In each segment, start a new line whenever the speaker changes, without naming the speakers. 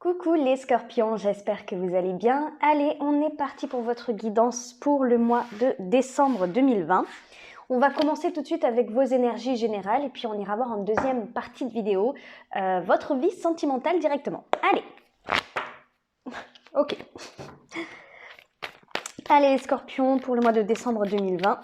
Coucou les scorpions, j'espère que vous allez bien. Allez, on est parti pour votre guidance pour le mois de décembre 2020. On va commencer tout de suite avec vos énergies générales et puis on ira voir en deuxième partie de vidéo votre vie sentimentale directement. Allez. Ok. Allez les scorpions pour le mois de décembre 2020.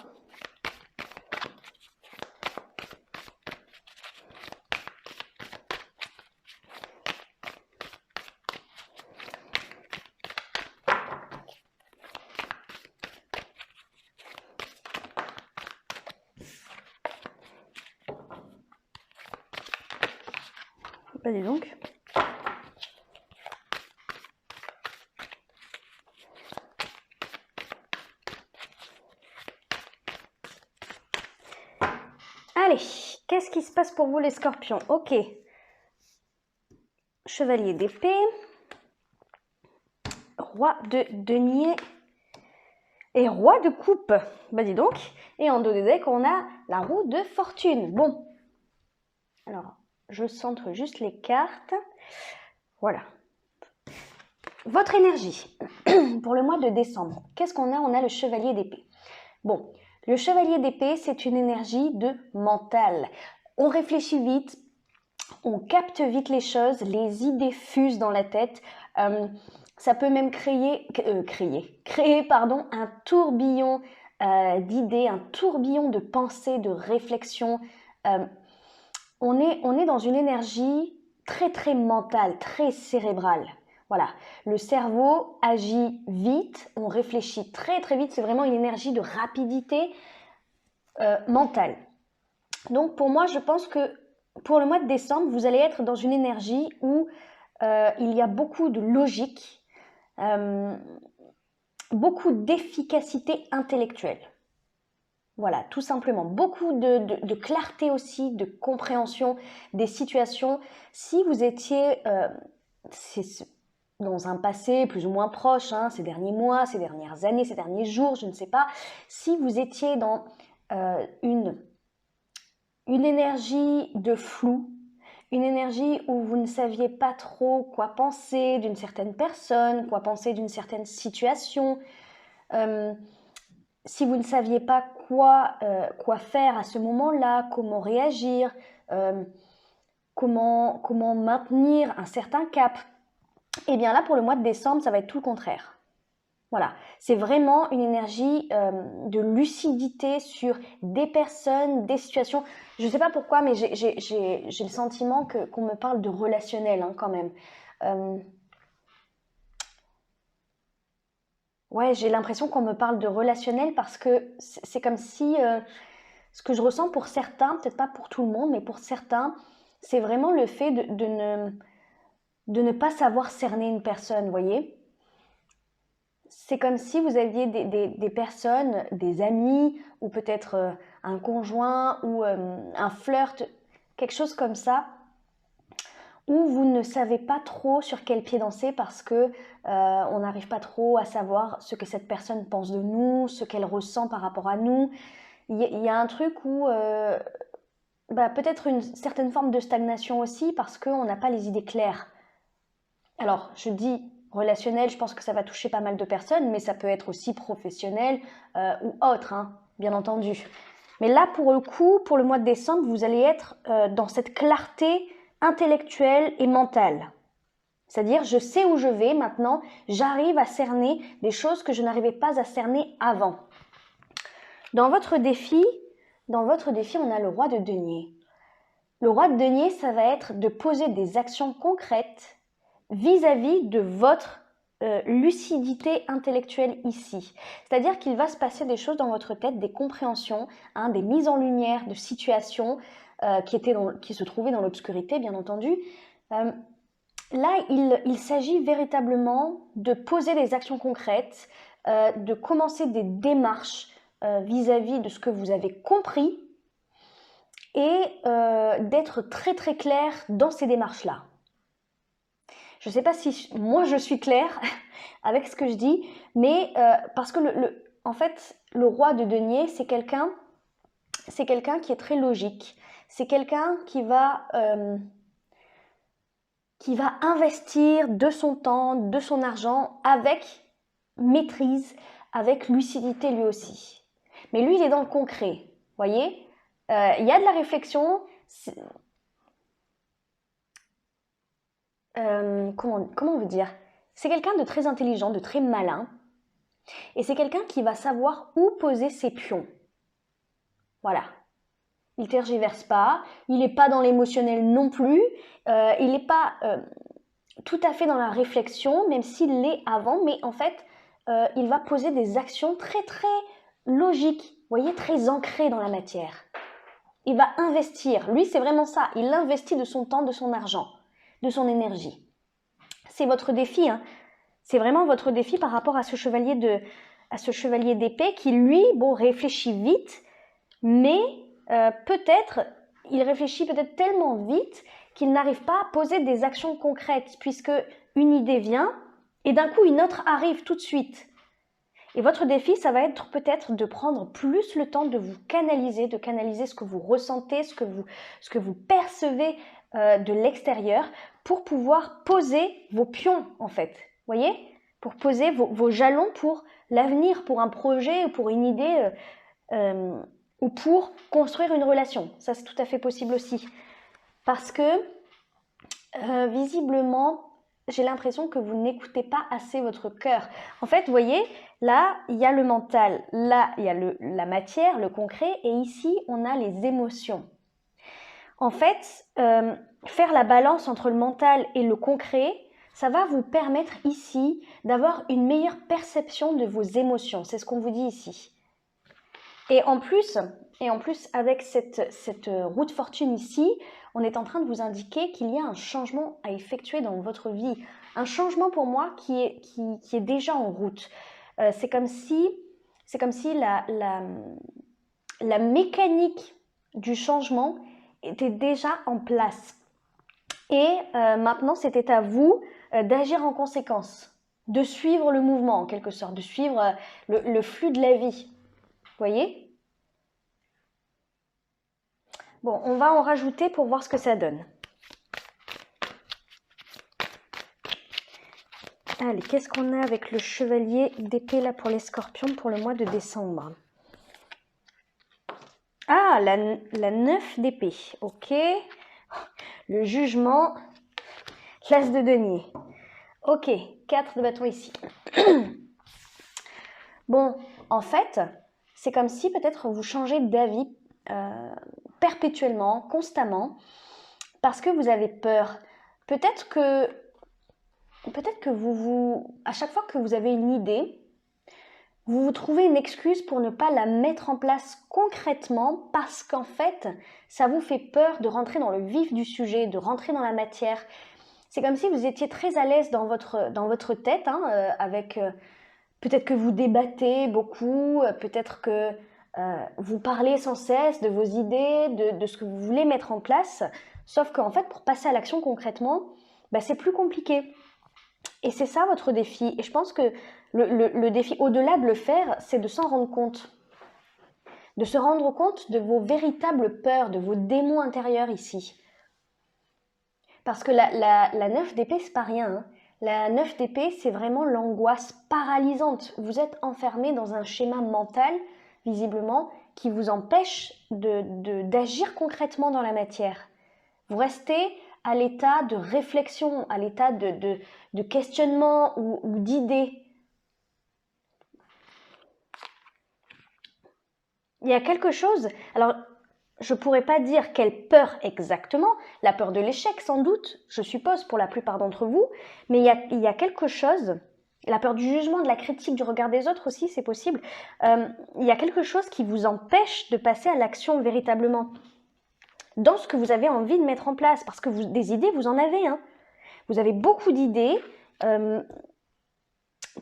Bah dis donc. Allez, qu'est-ce qui se passe pour vous les scorpions? Ok. Chevalier d'épée. Roi de denier. Et roi de coupe. Bah dis donc. Et en dos de deck, on a la roue de fortune. Bon. Alors, je centre juste les cartes. Voilà. Votre énergie pour le mois de décembre. Qu'est-ce qu'on a? On a le chevalier d'épée. Bon, le chevalier d'épée, c'est une énergie de mental. On réfléchit vite, on capte vite les choses, les idées fusent dans la tête. Ça peut même créer un tourbillon d'idées, un tourbillon de pensées, de réflexions. On est dans une énergie très très mentale, très cérébrale. Voilà, le cerveau agit vite, on réfléchit très très vite, c'est vraiment une énergie de rapidité mentale. Donc pour moi, je pense que pour le mois de décembre, vous allez être dans une énergie où il y a beaucoup de logique, beaucoup d'efficacité intellectuelle. Voilà, tout simplement. Beaucoup de clarté aussi, de compréhension des situations. Si vous étiez dans un passé plus ou moins proche, hein, ces derniers mois, ces dernières années, ces derniers jours, je ne sais pas, si vous étiez dans une énergie de flou, une énergie où vous ne saviez pas trop quoi penser d'une certaine personne, quoi penser d'une certaine situation, si vous ne saviez pas quoi faire à ce moment-là, comment réagir, comment maintenir un certain cap, et bien là pour le mois de décembre, ça va être tout le contraire. Voilà, c'est vraiment une énergie de lucidité sur des personnes, des situations. Je ne sais pas pourquoi, mais j'ai le sentiment qu'on me parle de relationnel hein, quand même. Ouais, j'ai l'impression qu'on me parle de relationnel parce que c'est comme si ce que je ressens pour certains, peut-être pas pour tout le monde, mais pour certains, c'est vraiment le fait de ne pas savoir cerner une personne, vous voyez. C'est comme si vous aviez des personnes, des amis, ou peut-être un conjoint, ou un flirt, quelque chose comme ça, où vous ne savez pas trop sur quel pied danser parce que on n'arrive pas trop à savoir ce que cette personne pense de nous, ce qu'elle ressent par rapport à nous. Il y a un truc où peut-être une certaine forme de stagnation aussi parce qu'on n'a pas les idées claires. Alors, je dis relationnel, je pense que ça va toucher pas mal de personnes, mais ça peut être aussi professionnel ou autre, hein, bien entendu. Mais là, pour le coup, pour le mois de décembre, vous allez être dans cette clarté intellectuelle et mentale. C'est-à-dire, je sais où je vais maintenant, j'arrive à cerner des choses que je n'arrivais pas à cerner avant. Dans votre défi, on a le roi de denier. Le roi de denier, ça va être de poser des actions concrètes vis-à-vis de votre lucidité intellectuelle ici. C'est-à-dire qu'il va se passer des choses dans votre tête, des compréhensions, hein, des mises en lumière de situations qui se trouvaient dans l'obscurité, bien entendu. Là, il s'agit véritablement de poser des actions concrètes, de commencer des démarches vis-à-vis de ce que vous avez compris et d'être très très clair dans ces démarches-là. Je ne sais pas si moi je suis claire avec ce que je dis, mais parce que en fait, le roi de denier, c'est quelqu'un qui est très logique. C'est quelqu'un qui va qui va investir de son temps, de son argent avec maîtrise, avec lucidité lui aussi. Mais lui, il est dans le concret, voyez. Il y a de la réflexion. Comment on veut dire? C'est quelqu'un de très intelligent, de très malin. Et c'est quelqu'un qui va savoir où poser ses pions. Voilà. Il tergiverse pas, il n'est pas dans l'émotionnel non plus, il n'est pas tout à fait dans la réflexion, même s'il l'est avant, mais en fait, il va poser des actions très très logiques, vous voyez, très ancrées dans la matière. Il va investir, lui c'est vraiment ça, il investit de son temps, de son argent, de son énergie. C'est votre défi, hein. C'est vraiment votre défi par rapport à ce chevalier d'épée qui lui, bon, réfléchit vite, mais peut-être, il réfléchit peut-être tellement vite qu'il n'arrive pas à poser des actions concrètes, puisque une idée vient et d'un coup une autre arrive tout de suite. Et votre défi, ça va être peut-être de prendre plus le temps de vous canaliser, de canaliser ce que vous ressentez, ce que vous percevez de l'extérieur, pour pouvoir poser vos pions en fait. Voyez, pour poser vos jalons pour l'avenir, pour un projet, pour une idée ou pour construire une relation. Ça, c'est tout à fait possible aussi. Parce que, visiblement, j'ai l'impression que vous n'écoutez pas assez votre cœur. En fait, vous voyez, là, il y a le mental, là, il y a la matière, le concret, et ici, on a les émotions. En fait, faire la balance entre le mental et le concret, ça va vous permettre ici d'avoir une meilleure perception de vos émotions. C'est ce qu'on vous dit ici. Et en plus avec cette roue de fortune ici, on est en train de vous indiquer qu'il y a un changement à effectuer dans votre vie. Un changement pour moi qui est déjà en route. C'est comme si la mécanique du changement était déjà en place. Et maintenant, c'était à vous d'agir en conséquence, de suivre le mouvement en quelque sorte, de suivre le flux de la vie. Vous voyez? Bon, on va en rajouter pour voir ce que ça donne. Allez, qu'est-ce qu'on a avec le chevalier d'épée là pour les scorpions pour le mois de décembre? Ah, la 9 d'épée, ok. Le jugement, l'as de denier. Ok, 4 de bâton ici. Bon, en fait, c'est comme si peut-être vous changez d'avis perpétuellement, constamment, parce que vous avez peur. Peut-être que à chaque fois que vous avez une idée, vous vous trouvez une excuse pour ne pas la mettre en place concrètement parce qu'en fait, ça vous fait peur de rentrer dans le vif du sujet, de rentrer dans la matière. C'est comme si vous étiez très à l'aise dans votre tête, hein, avec peut-être que vous débattez beaucoup, peut-être que vous parlez sans cesse de vos idées, de ce que vous voulez mettre en place, sauf qu'en fait, pour passer à l'action concrètement, bah, c'est plus compliqué. Et c'est ça votre défi. Et je pense que le défi, au-delà de le faire, c'est de s'en rendre compte. De se rendre compte de vos véritables peurs, de vos démons intérieurs ici. Parce que la 9 d'épée, c'est pas rien. Hein. La 9 d'épée, c'est vraiment l'angoisse paralysante. Vous êtes enfermé dans un schéma mental, visiblement, qui vous empêche d'agir concrètement dans la matière. Vous restez à l'état de réflexion, à l'état de questionnement ou d'idée. Il y a quelque chose, alors je ne pourrais pas dire quelle peur exactement, la peur de l'échec sans doute, je suppose pour la plupart d'entre vous, mais il y a quelque chose, la peur du jugement, de la critique, du regard des autres aussi, c'est possible, il y a quelque chose qui vous empêche de passer à l'action véritablement. Dans ce que vous avez envie de mettre en place, parce que des idées, vous en avez. Hein. Vous avez beaucoup d'idées,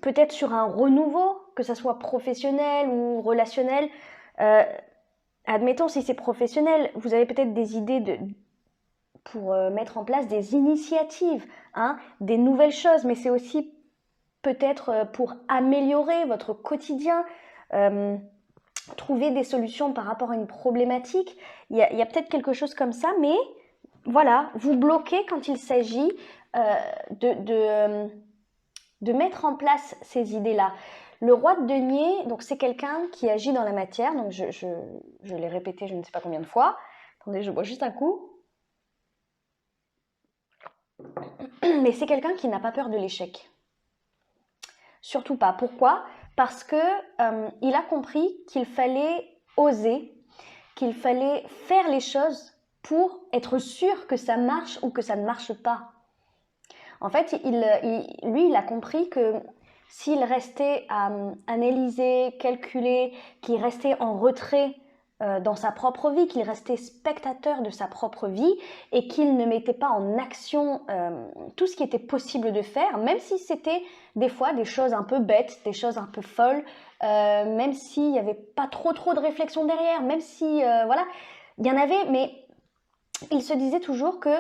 peut-être sur un renouveau, que ce soit professionnel ou relationnel. Admettons, si c'est professionnel, vous avez peut-être des idées pour mettre en place des initiatives, hein, des nouvelles choses, mais c'est aussi peut-être pour améliorer votre quotidien, trouver des solutions par rapport à une problématique. Il y a peut-être quelque chose comme ça, mais voilà, vous bloquez quand il s'agit de mettre en place ces idées-là. Le roi de denier, donc c'est quelqu'un qui agit dans la matière, donc je l'ai répété je ne sais pas combien de fois. Attendez, je bois juste un coup. Mais c'est quelqu'un qui n'a pas peur de l'échec. Surtout pas. Pourquoi? Parce que il a compris qu'il fallait oser, qu'il fallait faire les choses pour être sûr que ça marche ou que ça ne marche pas. En fait, lui, il a compris que s'il restait à analyser, calculer, qu'il restait en retrait dans sa propre vie, qu'il restait spectateur de sa propre vie et qu'il ne mettait pas en action tout ce qui était possible de faire, même si c'était des fois des choses un peu bêtes, des choses un peu folles, même s'il n'y avait pas trop de réflexion derrière, même si, voilà, il y en avait, mais il se disait toujours que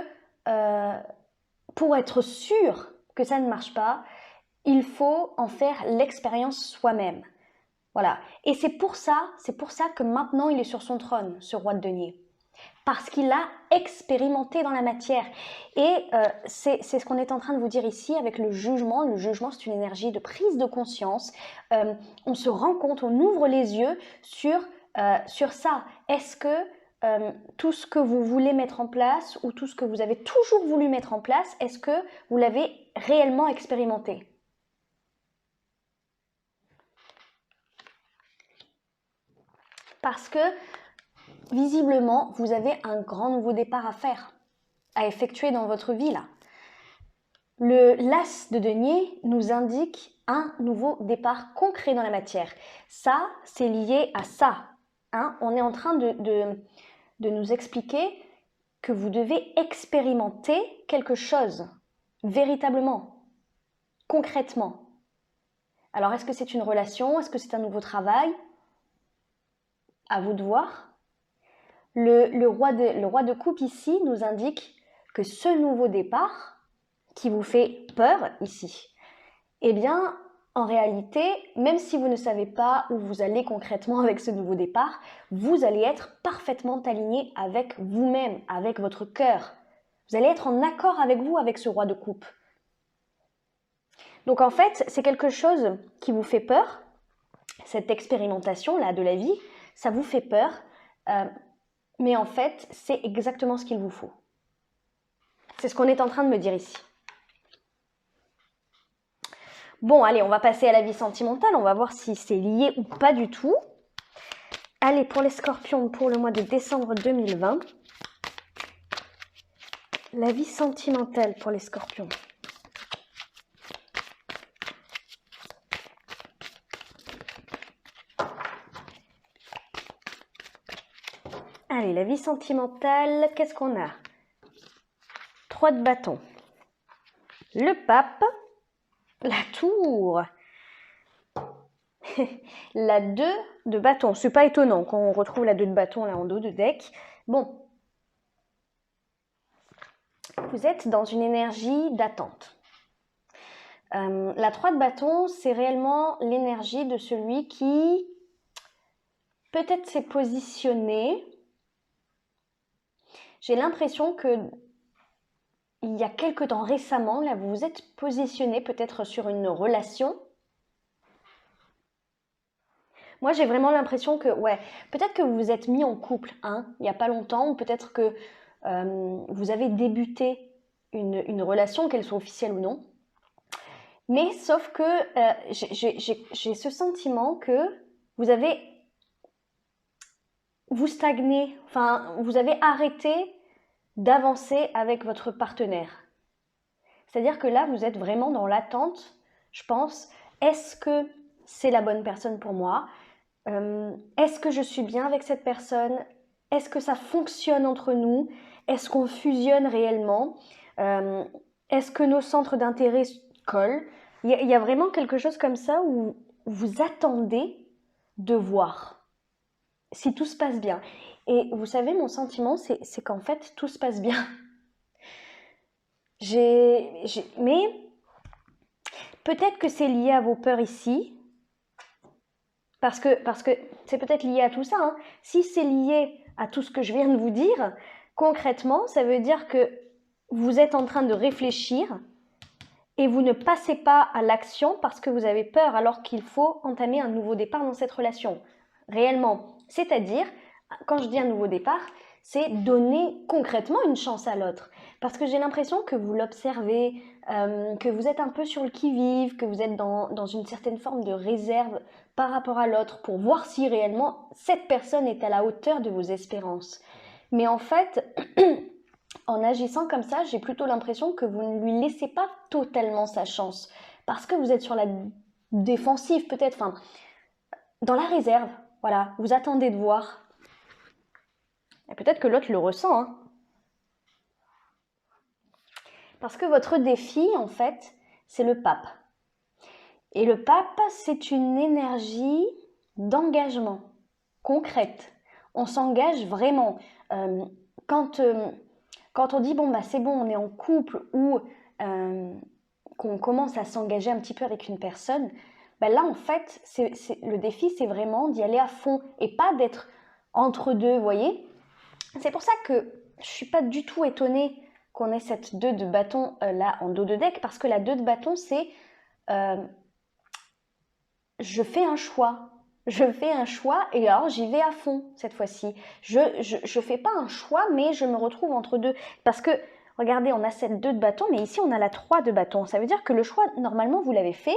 pour être sûr que ça ne marche pas, il faut en faire l'expérience soi-même. Voilà. Et c'est pour ça que maintenant il est sur son trône, ce roi de denier. Parce qu'il a expérimenté dans la matière. Et c'est ce qu'on est en train de vous dire ici avec le jugement. Le jugement, c'est une énergie de prise de conscience. On se rend compte, on ouvre les yeux sur ça. Est-ce que tout ce que vous voulez mettre en place ou tout ce que vous avez toujours voulu mettre en place, est-ce que vous l'avez réellement expérimenté? Parce que visiblement, vous avez un grand nouveau départ à faire, à effectuer dans votre vie là. L'as de denier nous indique un nouveau départ concret dans la matière. Ça, c'est lié à ça. Hein? On est en train de nous expliquer que vous devez expérimenter quelque chose, véritablement, concrètement. Alors, est-ce que c'est une relation? Est-ce que c'est un nouveau travail? À vous de voir. Le roi de coupe ici nous indique que ce nouveau départ qui vous fait peur ici, eh bien, en réalité, même si vous ne savez pas où vous allez concrètement avec ce nouveau départ, vous allez être parfaitement aligné avec vous-même, avec votre cœur. Vous allez être en accord avec vous, avec ce roi de coupe. Donc en fait, c'est quelque chose qui vous fait peur, cette expérimentation-là de la vie, ça vous fait peur, mais en fait, c'est exactement ce qu'il vous faut. C'est ce qu'on est en train de me dire ici. Bon, allez, on va passer à la vie sentimentale. On va voir si c'est lié ou pas du tout. Allez, pour les scorpions, pour le mois de décembre 2020. La vie sentimentale pour les scorpions. Allez, la vie sentimentale, qu'est-ce qu'on a? 3 de bâton. Le pape. La tour. La 2 de bâton. C'est pas étonnant quand on retrouve la 2 de bâton là en dos de deck. Bon. Vous êtes dans une énergie d'attente. La 3 de bâton, c'est réellement l'énergie de celui qui peut-être s'est positionné. J'ai l'impression que il y a quelque temps récemment, là, vous vous êtes positionné peut-être sur une relation. Moi, j'ai vraiment l'impression que, ouais, peut-être que vous vous êtes mis en couple, hein, il n'y a pas longtemps, ou peut-être que vous avez débuté une relation, qu'elle soit officielle ou non. Mais sauf que j'ai ce sentiment que vous stagnez, enfin, vous avez arrêté d'avancer avec votre partenaire. C'est-à-dire que là, vous êtes vraiment dans l'attente, je pense. Est-ce que c'est la bonne personne pour moi? Est-ce que je suis bien avec cette personne? Est-ce que ça fonctionne entre nous? Est-ce qu'on fusionne réellement? Est-ce que nos centres d'intérêt collent? Il y a vraiment quelque chose comme ça où vous attendez de voir si tout se passe bien. Et vous savez, mon sentiment, c'est qu'en fait, tout se passe bien. Mais peut-être que c'est lié à vos peurs ici, parce que c'est peut-être lié à tout ça. Hein. Si c'est lié à tout ce que je viens de vous dire, concrètement, ça veut dire que vous êtes en train de réfléchir et vous ne passez pas à l'action parce que vous avez peur alors qu'il faut entamer un nouveau départ dans cette relation. Réellement. C'est-à-dire, quand je dis un nouveau départ, c'est donner concrètement une chance à l'autre. Parce que j'ai l'impression que vous l'observez, que vous êtes un peu sur le qui-vive, que vous êtes dans une certaine forme de réserve par rapport à l'autre pour voir si réellement cette personne est à la hauteur de vos espérances. Mais en fait, en agissant comme ça, j'ai plutôt l'impression que vous ne lui laissez pas totalement sa chance. Parce que vous êtes sur la défensive peut-être, enfin, dans la réserve. Voilà, vous attendez de voir. Et peut-être que l'autre le ressent, hein. Parce que votre défi, en fait, c'est le pape. Et le pape, c'est une énergie d'engagement concrète. On s'engage vraiment. Quand on dit, bon, bah, c'est bon, on est en couple ou qu'on commence à s'engager un petit peu avec une personne, bah, là, en fait, le défi, c'est vraiment d'y aller à fond et pas d'être entre deux, vous voyez. C'est pour ça que je ne suis pas du tout étonnée qu'on ait cette 2 de bâton là en dos de deck, parce que la 2 de bâton, c'est je fais un choix. Je fais un choix et alors j'y vais à fond cette fois-ci. Je fais pas un choix, mais je me retrouve entre deux. Parce que, regardez, on a cette 2 de bâton, mais ici on a la 3 de bâton. Ça veut dire que le choix, normalement, vous l'avez fait,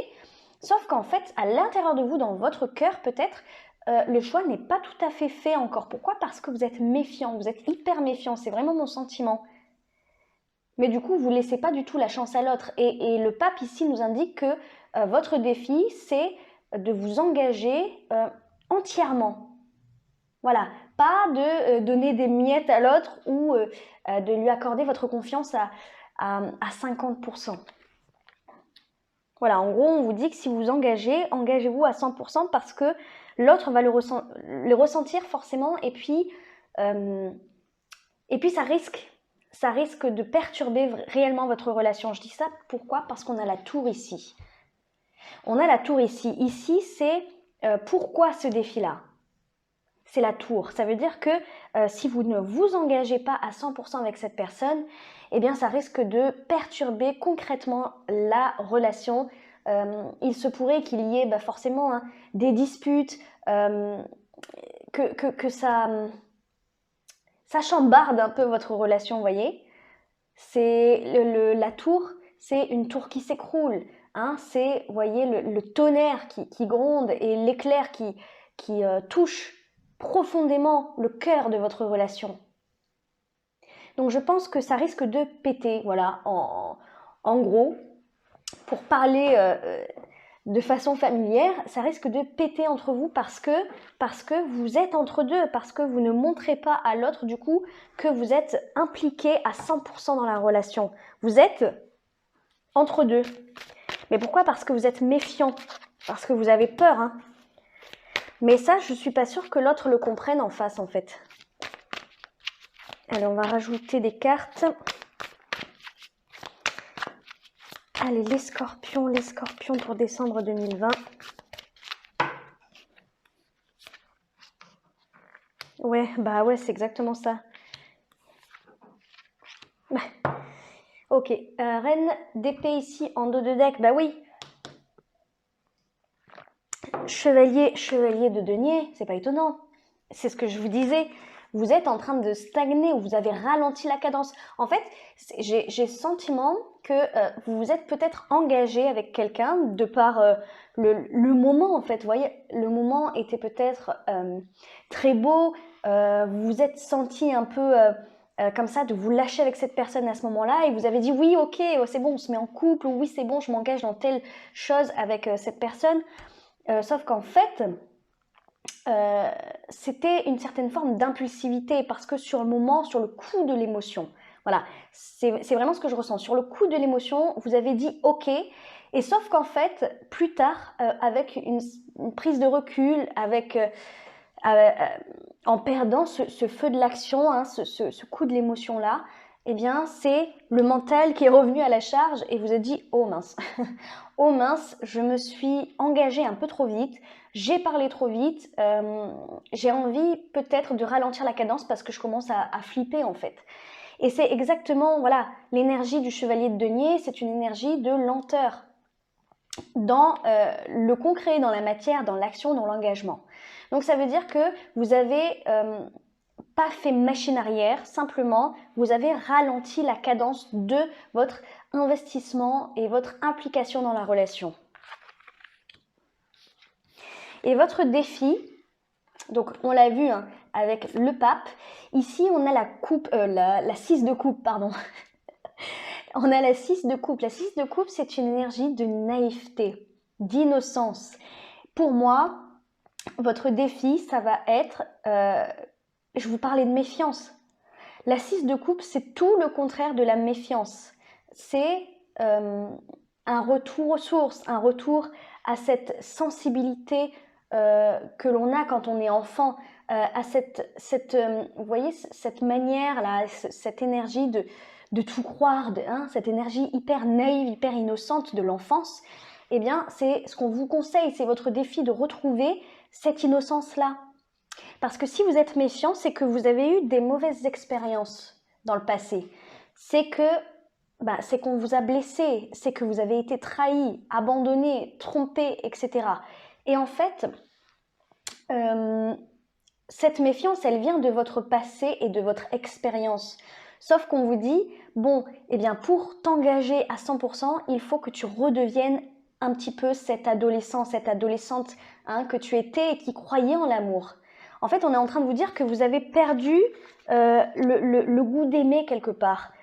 sauf qu'en fait, à l'intérieur de vous, dans votre cœur peut-être, le choix n'est pas tout à fait fait encore. Pourquoi? Parce que vous êtes méfiant, vous êtes hyper méfiant, c'est vraiment mon sentiment. Mais du coup, vous ne laissez pas du tout la chance à l'autre. Et le pape ici nous indique que votre défi, c'est de vous engager entièrement. Voilà, pas de donner des miettes à l'autre ou de lui accorder votre confiance à 50%. Voilà, en gros, on vous dit que si vous vous engagez, engagez-vous à 100% parce que l'autre va le ressentir forcément et puis ça risque de perturber réellement votre relation. Je dis ça pourquoi? Parce qu'on a la tour ici. On a la tour ici. Ici, c'est pourquoi ce défi-là? C'est la tour. Ça veut dire que si vous ne vous engagez pas à 100% avec cette personne, eh bien, ça risque de perturber concrètement la relation. Il se pourrait qu'il y ait forcément des disputes, que ça chambarde un peu votre relation, vous voyez. La tour, c'est une tour qui s'écroule. Hein, c'est, vous voyez, le tonnerre qui gronde et l'éclair qui touche profondément le cœur de votre relation. Donc je pense que ça risque de péter, voilà, en gros, pour parler de façon familière, ça risque de péter entre vous parce que vous êtes entre deux, parce que vous ne montrez pas à l'autre du coup que vous êtes impliqué à 100% dans la relation. Vous êtes entre deux. Mais pourquoi? Parce que vous êtes méfiant, parce que vous avez peur, hein. Mais ça, je ne suis pas sûre que l'autre le comprenne en face, en fait. Allez, on va rajouter des cartes. Allez, les scorpions pour décembre 2020. Ouais, c'est exactement ça. Ok, reine d'épée ici en dos de deck, bah oui. Chevalier de denier, c'est pas étonnant. C'est ce que je vous disais. Vous êtes en train de stagner ou vous avez ralenti la cadence. En fait, j'ai le sentiment que vous vous êtes peut-être engagé avec quelqu'un de par le moment, en fait. Vous voyez, le moment était peut-être très beau. Vous vous êtes senti un peu comme ça, de vous lâcher avec cette personne à ce moment-là. Et vous avez dit, oui, ok, c'est bon, on se met en couple. Ou oui, c'est bon, je m'engage dans telle chose avec cette personne. Sauf qu'en fait, c'était une certaine forme d'impulsivité parce que sur le moment, sur le coup de l'émotion, voilà, c'est vraiment ce que je ressens. Sur le coup de l'émotion, vous avez dit OK, et sauf qu'en fait, plus tard, avec une prise de recul, en perdant ce feu de l'action, hein, ce coup de l'émotion-là, eh bien, c'est le mental qui est revenu à la charge et vous a dit « Oh mince, oh mince, je me suis engagée un peu trop vite, j'ai parlé trop vite, j'ai envie peut-être de ralentir la cadence parce que je commence à flipper en fait. » Et c'est exactement, voilà, l'énergie du chevalier de denier, c'est une énergie de lenteur dans le concret, dans la matière, dans l'action, dans l'engagement. Donc ça veut dire que vous avez pas fait machine arrière, simplement vous avez ralenti la cadence de votre investissement et votre implication dans la relation. Et votre défi, donc on l'a vu hein, avec le pape, ici on a la coupe, la 6 de coupe, pardon. On a la 6 de coupe. La 6 de coupe, c'est une énergie de naïveté, d'innocence. Pour moi, votre défi, ça va être, je vous parlais de méfiance. La 6 de coupe, c'est tout le contraire de la méfiance. C'est un retour aux sources, un retour à cette sensibilité que l'on a quand on est enfant, à vous voyez, cette manière-là, cette énergie de tout croire, cette énergie hyper naïve, hyper innocente de l'enfance. Eh bien, c'est ce qu'on vous conseille, c'est votre défi de retrouver cette innocence-là. Parce que si vous êtes méfiant, c'est que vous avez eu des mauvaises expériences dans le passé. C'est qu'on vous a blessé, c'est que vous avez été trahi, abandonné, trompé, etc. Et en fait, cette méfiance, elle vient de votre passé et de votre expérience. Sauf qu'on vous dit, bon, eh bien pour t'engager à 100%, il faut que tu redeviennes un petit peu cet adolescent, cette adolescente que tu étais et qui croyait en l'amour. En fait, on est en train de vous dire que vous avez perdu le goût d'aimer quelque part.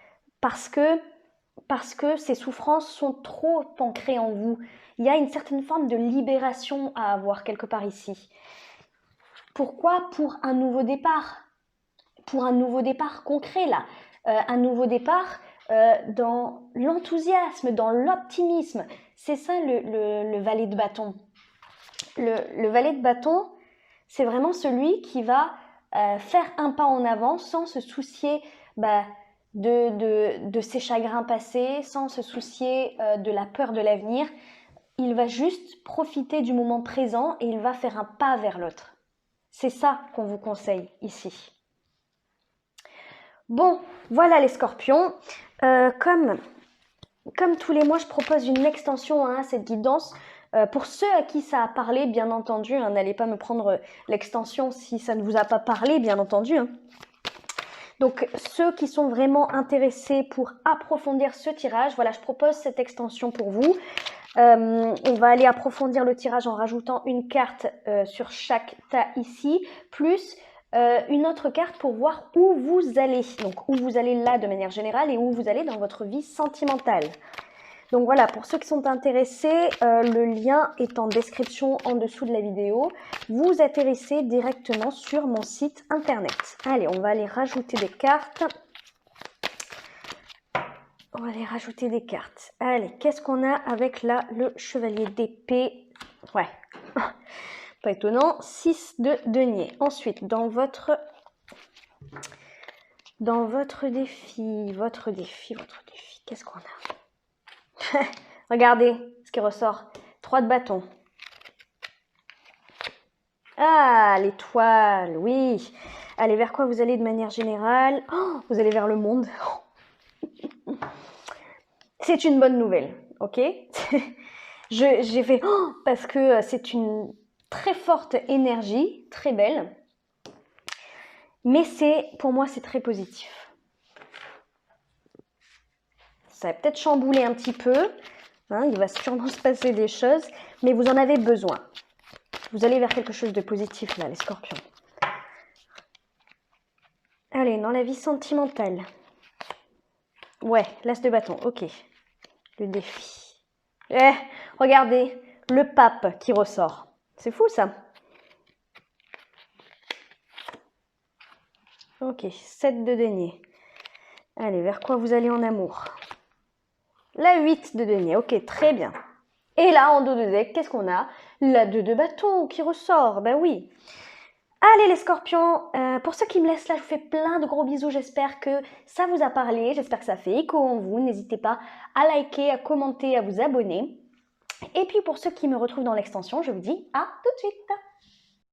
Parce que ces souffrances sont trop ancrées en vous. Il y a une certaine forme de libération à avoir quelque part ici. Pourquoi? Pour un nouveau départ. Pour un nouveau départ concret là. Un nouveau départ dans l'enthousiasme, dans l'optimisme. C'est ça le valet de bâton. Le valet de bâton, c'est vraiment celui qui va faire un pas en avant sans se soucier de ses chagrins passés, sans se soucier de la peur de l'avenir. Il va juste profiter du moment présent et il va faire un pas vers l'autre. C'est ça qu'on vous conseille ici. Bon, voilà les scorpions. Comme tous les mois, je propose une extension à cette guidance. Pour ceux à qui ça a parlé, bien entendu, n'allez pas me prendre l'extension si ça ne vous a pas parlé, bien entendu. Donc, ceux qui sont vraiment intéressés pour approfondir ce tirage, voilà, je propose cette extension pour vous. On va aller approfondir le tirage en rajoutant une carte sur chaque tas ici, plus une autre carte pour voir où vous allez. Donc, où vous allez là de manière générale et où vous allez dans votre vie sentimentale. Donc voilà, pour ceux qui sont intéressés, le lien est en description en dessous de la vidéo. Vous atterrissez directement sur mon site internet. Allez, on va aller rajouter des cartes. On va aller rajouter des cartes. Allez, qu'est-ce qu'on a avec là le chevalier d'épée? Ouais, pas étonnant. 6 de denier. Ensuite, dans votre défi, qu'est-ce qu'on a? Regardez ce qui ressort. 3 de bâton. Ah, l'étoile, oui. Allez, vers quoi vous allez de manière générale? Vous allez vers le monde. C'est une bonne nouvelle, ok? J'ai fait parce que c'est une très forte énergie, très belle. Mais pour moi, c'est très positif. Ça va peut-être chambouler un petit peu. Il va sûrement se passer des choses. Mais vous en avez besoin. Vous allez vers quelque chose de positif là, les scorpions. Allez, dans la vie sentimentale. Ouais, l'as de bâton, ok. Le défi. Regardez, le pape qui ressort. C'est fou ça. Ok, 7 de denier. Allez, vers quoi vous allez en amour? La 8 de denier, ok, très bien. Et là, en dos de deck, qu'est-ce qu'on a? La 2 de bâton qui ressort, ben oui. Allez les scorpions, pour ceux qui me laissent là, je vous fais plein de gros bisous, j'espère que ça vous a parlé, j'espère que ça fait écho en vous, n'hésitez pas à liker, à commenter, à vous abonner. Et puis pour ceux qui me retrouvent dans l'extension, je vous dis à tout de suite.